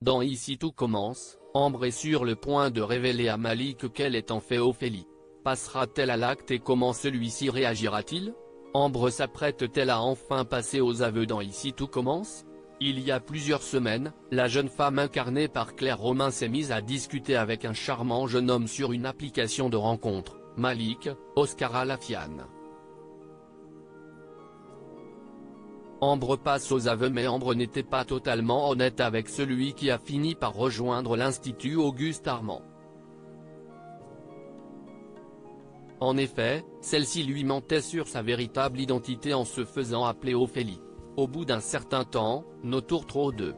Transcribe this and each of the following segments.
Dans Ici tout commence, Ambre est sur le point de révéler à Malik qu'elle est en fait Ophélie. Passera-t-elle à l'acte et comment celui-ci réagira-t-il? Ambre s'apprête-t-elle à enfin passer aux aveux dans Ici tout commence? Il y a plusieurs semaines, la jeune femme incarnée par Claire Romain s'est mise à discuter avec un charmant jeune homme sur une application de rencontre, Malik, Oscar Alafiane. Ambre passe aux aveux mais Ambre n'était pas totalement honnête avec celui qui a fini par rejoindre l'Institut Auguste Armand. En effet, celle-ci lui mentait sur sa véritable identité en se faisant appeler Ophélie. Au bout d'un certain temps, nos tours trop 2.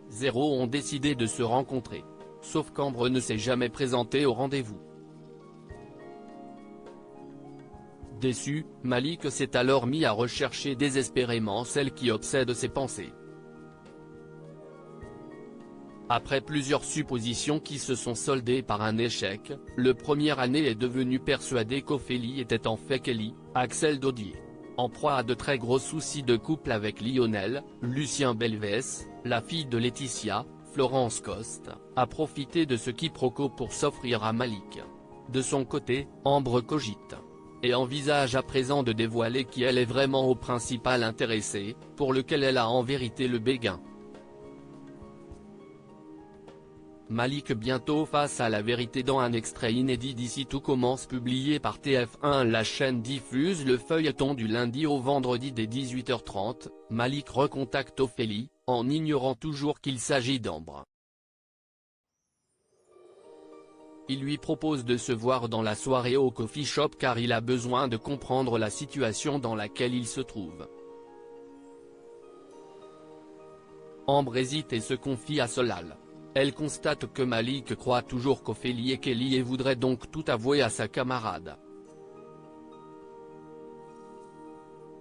0 ont décidé de se rencontrer. Sauf qu'Ambre ne s'est jamais présentée au rendez-vous. Déçu, Malik s'est alors mis à rechercher désespérément celle qui obsède ses pensées. Après plusieurs suppositions qui se sont soldées par un échec, le premier année est devenu persuadé qu'Ophélie était en fait Kelly, Axel Daudier. En proie à de très gros soucis de couple avec Lionel, Lucien Belvès, la fille de Laetitia, Florence Coste, a profité de ce quiproquo pour s'offrir à Malik. De son côté, Ambre cogite. Et envisage à présent de dévoiler qui elle est vraiment au principal intéressé, pour lequel elle a en vérité le béguin. Malik bientôt face à la vérité dans un extrait inédit d'Ici tout commence publié par TF1. La chaîne diffuse le feuilleton du lundi au vendredi dès 18h30, Malik recontacte Ophélie, en ignorant toujours qu'il s'agit d'Ambre. Il lui propose de se voir dans la soirée au coffee shop car il a besoin de comprendre la situation dans laquelle il se trouve. Ambre hésite et se confie à Solal. Elle constate que Malik croit toujours qu'Ophélie est Kelly et voudrait donc tout avouer à sa camarade.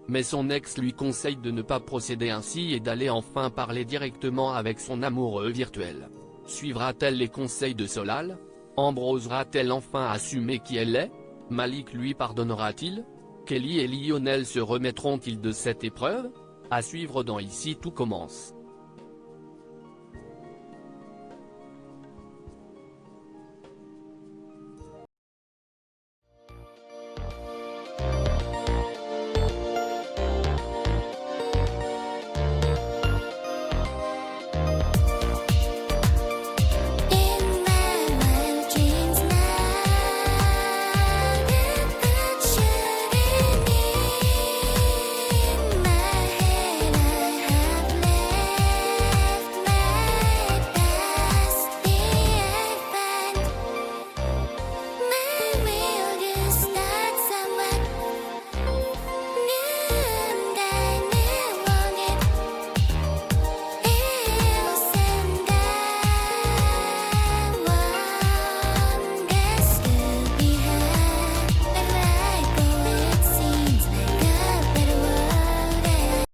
Mais son ex lui conseille de ne pas procéder ainsi et d'aller enfin parler directement avec son amoureux virtuel. Suivra-t-elle les conseils de Solal? Ambre osera-t-elle enfin assumer qui elle est? Malik lui pardonnera-t-il? Kelly et Lionel se remettront-ils de cette épreuve? À suivre dans Ici tout commence.